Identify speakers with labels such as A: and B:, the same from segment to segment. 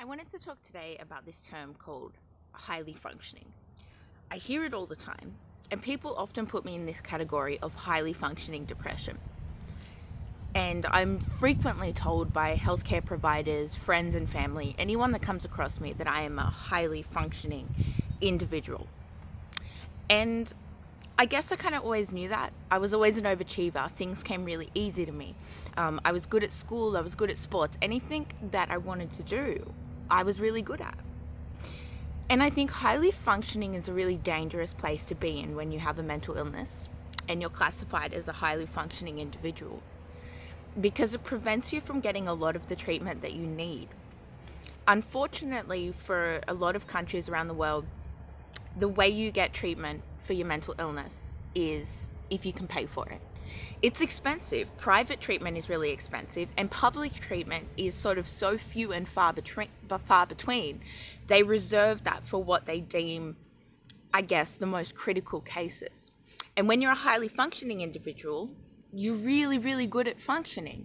A: wanted to talk today about this term called highly functioning. I hear it all the time, and people often put me in this category of highly functioning depression. And I'm frequently told by healthcare providers, friends and family, anyone that comes across me, that I am a highly functioning individual. And I guess I kind of always knew that. I was always an overachiever. Things came really easy to me. I was good at school, I was good at sports. Anything that I wanted to do, I was really good at. And I think highly functioning is a really dangerous place to be in when you have a mental illness and you're classified as a highly functioning individual, because it prevents you from getting a lot of the treatment that you need. Unfortunately, for a lot of countries around the world, the way you get treatment for your mental illness is if you can pay for it. It's expensive. Private treatment is really expensive, and public treatment is sort of so few and far between. They reserve that for what they deem, I guess, the most critical cases. And when you're a highly functioning individual, you're really, really good at functioning.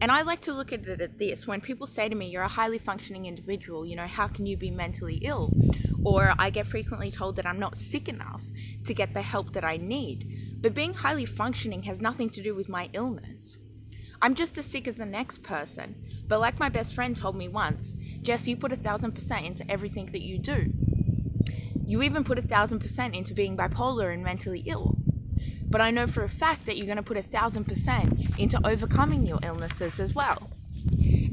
A: And I like to look at it at this. When people say to me, you're a highly functioning individual, how can you be mentally ill? Or I get frequently told that I'm not sick enough to get the help that I need. But being highly functioning has nothing to do with my illness. I'm just as sick as the next person. But like my best friend told me once, Jess, you put 1,000% into everything that you do. You even put 1,000% into being bipolar and mentally ill. But I know for a fact that you're going to put 1,000% into overcoming your illnesses as well.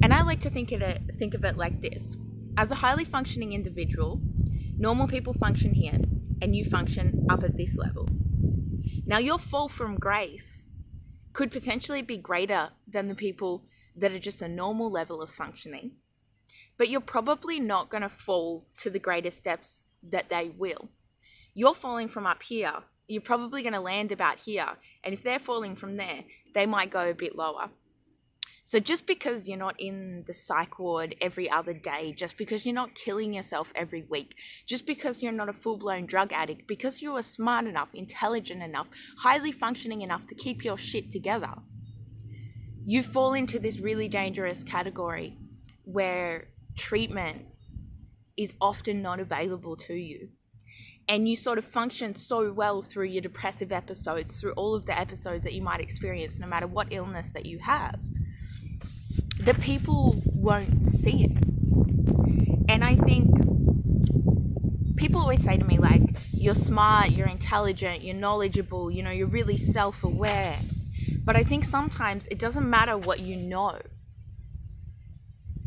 A: And I like to think of it like this. As a highly functioning individual, normal people function here, and you function up at this level. Now, your fall from grace could potentially be greater than the people that are just a normal level of functioning, but you're probably not going to fall to the greatest depths that they will. You're falling from up here. You're probably going to land about here, and if they're falling from there, they might go a bit lower. So just because you're not in the psych ward every other day, just because you're not killing yourself every week, just because you're not a full-blown drug addict, because you are smart enough, intelligent enough, highly functioning enough to keep your shit together, you fall into this really dangerous category where treatment is often not available to you. And you sort of function so well through your depressive episodes, through all of the episodes that you might experience, no matter what illness that you have, that people won't see it. And I think people always say to me, like, you're smart, you're intelligent, you're knowledgeable, you're really self-aware. But I think sometimes it doesn't matter what you know,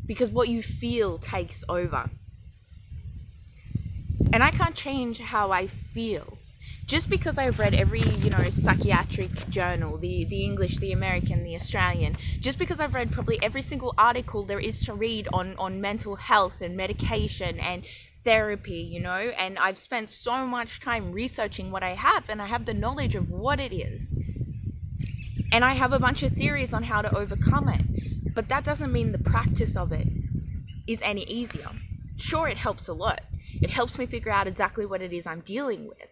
A: because what you feel takes over. And I can't change how I feel. Just because I've read every, psychiatric journal, the English, the American, the Australian, just because I've read probably every single article there is to read on mental health and medication and therapy, and I've spent so much time researching what I have, and I have the knowledge of what it is. And I have a bunch of theories on how to overcome it. But that doesn't mean the practice of it is any easier. Sure, it helps a lot. It helps me figure out exactly what it is I'm dealing with.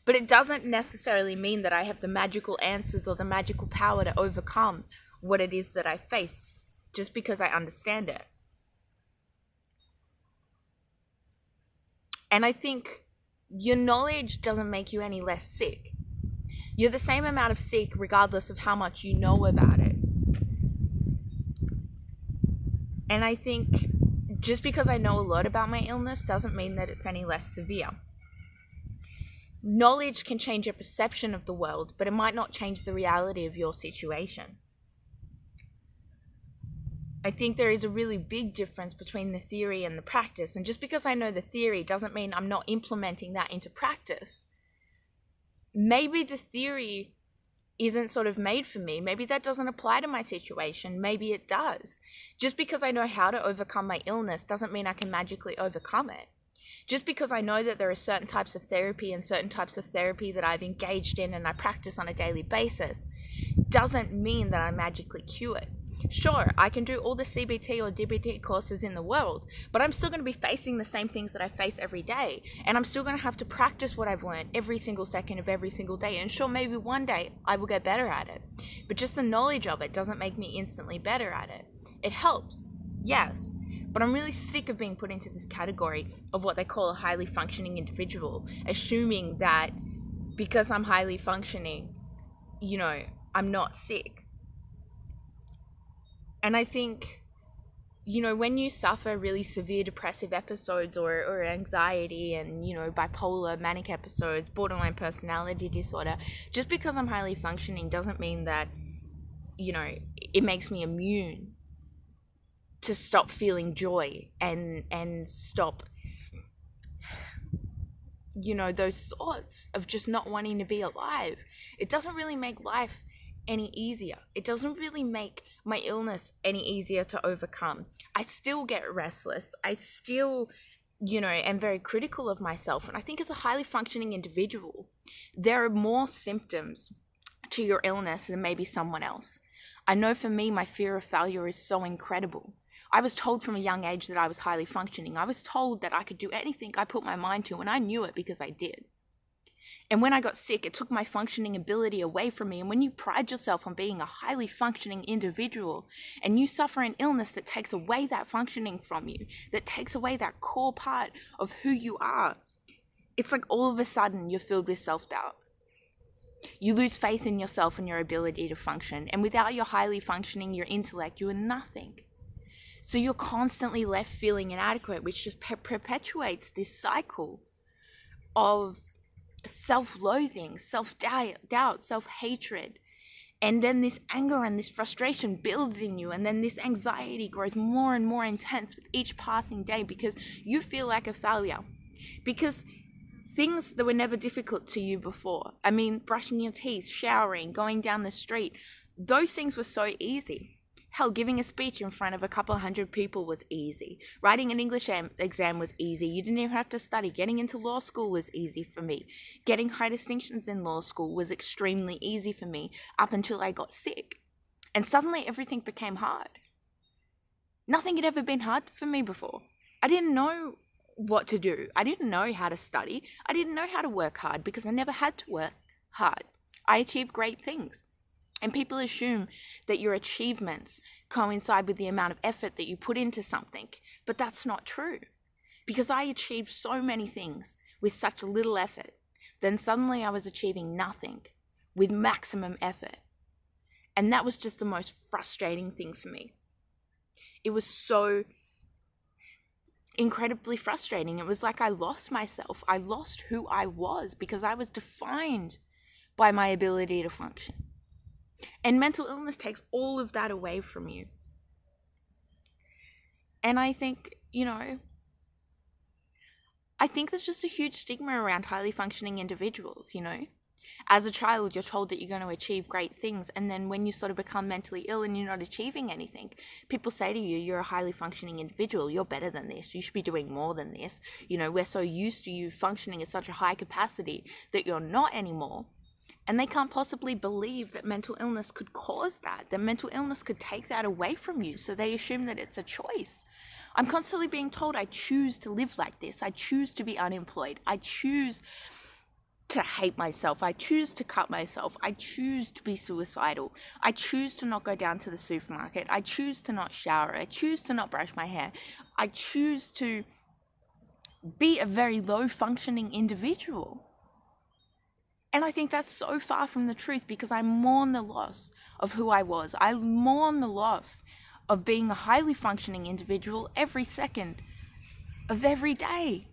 A: But it doesn't necessarily mean that I have the magical answers or the magical power to overcome what it is that I face just because I understand it. And I think your knowledge doesn't make you any less sick. You're the same amount of sick regardless of how much you know about it. And I think just because I know a lot about my illness doesn't mean that it's any less severe. Knowledge can change your perception of the world, but it might not change the reality of your situation. I think there is a really big difference between the theory and the practice, and just because I know the theory doesn't mean I'm not implementing that into practice. Maybe the theory isn't sort of made for me. Maybe that doesn't apply to my situation. Maybe it does. Just because I know how to overcome my illness doesn't mean I can magically overcome it. Just because I know that there are certain types of therapy and certain types of therapy that I've engaged in and I practice on a daily basis doesn't mean that I'm magically cured. Sure, I can do all the CBT or DBT courses in the world, but I'm still going to be facing the same things that I face every day, and I'm still going to have to practice what I've learned every single second of every single day, and sure, maybe one day I will get better at it, but just the knowledge of it doesn't make me instantly better at it. It helps, yes, But I'm really sick of being put into this category of what they call a highly functioning individual, assuming that because I'm highly functioning, you know, I'm not sick. And I think, you know, when you suffer really severe depressive episodes or anxiety and, you know, bipolar, manic episodes, borderline personality disorder, just because I'm highly functioning doesn't mean that, you know, it makes me immune to stop feeling joy and stop, you know, those thoughts of just not wanting to be alive. It doesn't really make life any easier. It doesn't really make my illness any easier to overcome. I still get restless. I still, you know, am very critical of myself. And I think as a highly functioning individual, there are more symptoms to your illness than maybe someone else. I know for me, my fear of failure is so incredible. I was told from a young age that I was highly functioning. I was told that I could do anything I put my mind to, and I knew it because I did. And when I got sick, it took my functioning ability away from me. And when you pride yourself on being a highly functioning individual and you suffer an illness that takes away that functioning from you, that takes away that core part of who you are, it's like all of a sudden you're filled with self-doubt. You lose faith in yourself and your ability to function. And without your highly functioning, your intellect, you are nothing. So you're constantly left feeling inadequate, which just perpetuates this cycle of self-loathing, self-doubt, self-hatred. And then this anger and this frustration builds in you, and then this anxiety grows more and more intense with each passing day because you feel like a failure. Because things that were never difficult to you before, I mean, brushing your teeth, showering, going down the street, those things were so easy. Hell, giving a speech in front of a couple hundred people was easy. Writing an English exam was easy. You didn't even have to study. Getting into law school was easy for me. Getting high distinctions in law school was extremely easy for me up until I got sick. And suddenly everything became hard. Nothing had ever been hard for me before. I didn't know what to do. I didn't know how to study. I didn't know how to work hard because I never had to work hard. I achieved great things. And people assume that your achievements coincide with the amount of effort that you put into something. But that's not true. Because I achieved so many things with such little effort. Then suddenly I was achieving nothing with maximum effort. And that was just the most frustrating thing for me. It was so incredibly frustrating. It was like I lost myself. I lost who I was because I was defined by my ability to function. And mental illness takes all of that away from you. And I think, you know, I think there's just a huge stigma around highly functioning individuals, you know. As a child, you're told that you're going to achieve great things. And then when you sort of become mentally ill and you're not achieving anything, people say to you, you're a highly functioning individual. You're better than this. You should be doing more than this. You know, we're so used to you functioning at such a high capacity that you're not anymore. And they can't possibly believe that mental illness could cause that mental illness could take that away from you. So they assume that it's a choice. I'm constantly being told I choose to live like this. I choose to be unemployed. I choose to hate myself. I choose to cut myself. I choose to be suicidal. I choose to not go down to the supermarket. I choose to not shower. I choose to not brush my hair. I choose to be a very low functioning individual. And I think that's so far from the truth because I mourn the loss of who I was. I mourn the loss of being a highly functioning individual every second of every day.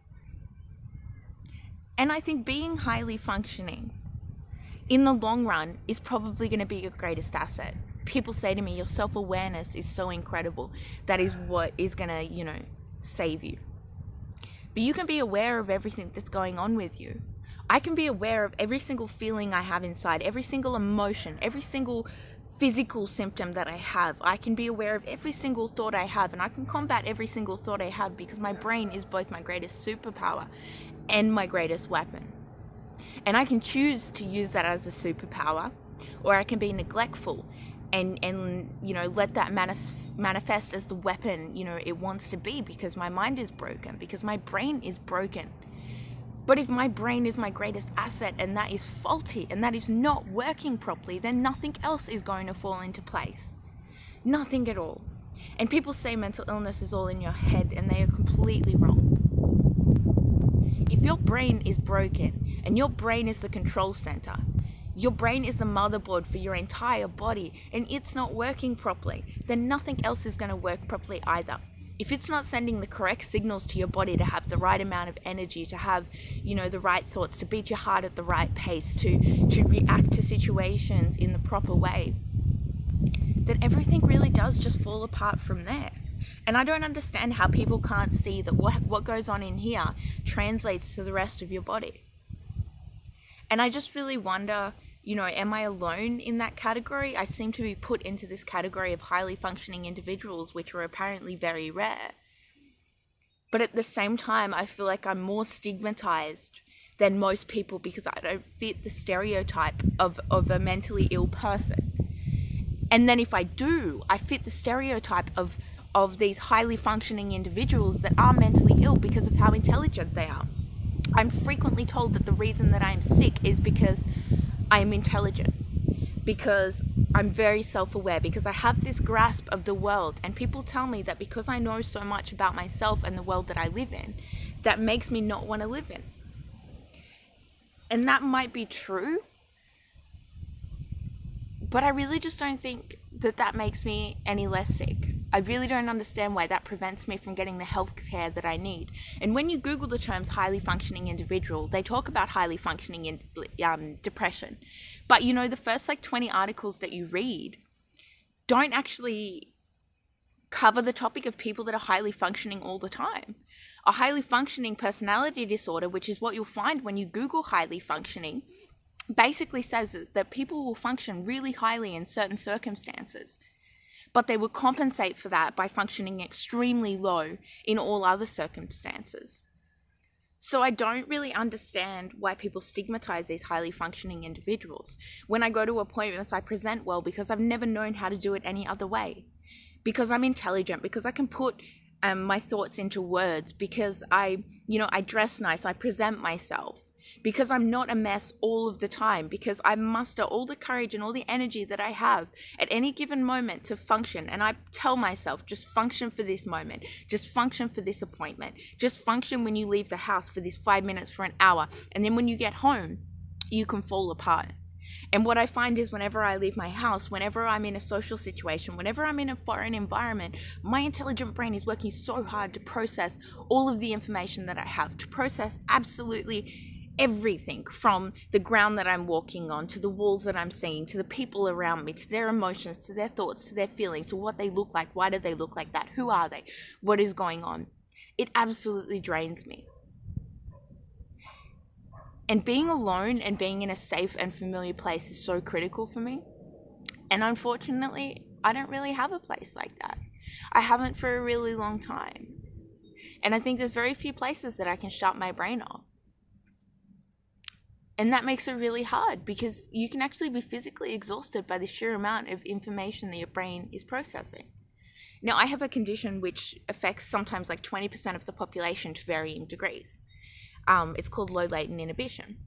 A: And I think being highly functioning in the long run is probably going to be your greatest asset. People say to me, your self-awareness is so incredible. That is what is going to, you know, save you. But you can be aware of everything that's going on with you. I can be aware of every single feeling I have inside, every single emotion, every single physical symptom that I have. I can be aware of every single thought I have, and I can combat every single thought I have because my brain is both my greatest superpower and my greatest weapon. And I can choose to use that as a superpower, or I can be neglectful and you know, let that manifest as the weapon, you know, it wants to be because my mind is broken, because my brain is broken. But if my brain is my greatest asset and that is faulty and that is not working properly, then nothing else is going to fall into place. Nothing at all. And people say mental illness is all in your head, and they are completely wrong. If your brain is broken, and your brain is the control center, your brain is the motherboard for your entire body, and it's not working properly, then nothing else is going to work properly either. If it's not sending the correct signals to your body to have the right amount of energy, to have, the right thoughts, to beat your heart at the right pace, to react to situations in the proper way, then everything really does just fall apart from there. And I don't understand how people can't see that what goes on in here translates to the rest of your body. And I just really wonder, am I alone in that category? I seem to be put into this category of highly functioning individuals, which are apparently very rare. But at the same time, I feel like I'm more stigmatized than most people because I don't fit the stereotype of a mentally ill person. And then if I do, I fit the stereotype of these highly functioning individuals that are mentally ill because of how intelligent they are. I'm frequently told that the reason that I'm sick is because I am intelligent, because I'm very self-aware, because I have this grasp of the world, and people tell me that because I know so much about myself and the world that I live in, that makes me not want to live in. And that might be true, but I really just don't think that makes me any less sick. I really don't understand why that prevents me from getting the health care that I need. And when you Google the terms highly functioning individual, they talk about highly functioning in depression. But the first 20 articles that you read don't actually cover the topic of people that are highly functioning all the time. A highly functioning personality disorder, which is what you'll find when you Google highly functioning, basically says that people will function really highly in certain circumstances, but they will compensate for that by functioning extremely low in all other circumstances. So I don't really understand why people stigmatize these highly functioning individuals. When I go to appointments, I present well because I've never known how to do it any other way. Because I'm intelligent, because I can put my thoughts into words, because I dress nice, I present myself. Because I'm not a mess all of the time, because I muster all the courage and all the energy that I have at any given moment to function. And I tell myself, just function for this moment, just function for this appointment, just function when you leave the house for this 5 minutes for an hour. And then when you get home, you can fall apart. And what I find is whenever I leave my house, whenever I'm in a social situation, whenever I'm in a foreign environment, my intelligent brain is working so hard to process all of the information that I have, to process absolutely everything from the ground that I'm walking on, to the walls that I'm seeing, to the people around me, to their emotions, to their thoughts, to their feelings, to what they look like, why do they look like that, who are they, what is going on. It absolutely drains me. And being alone and being in a safe and familiar place is so critical for me. And unfortunately, I don't really have a place like that. I haven't for a really long time. And I think there's very few places that I can shut my brain off. And that makes it really hard because you can actually be physically exhausted by the sheer amount of information that your brain is processing. Now, I have a condition which affects sometimes 20% of the population to varying degrees. It's called low-latent inhibition.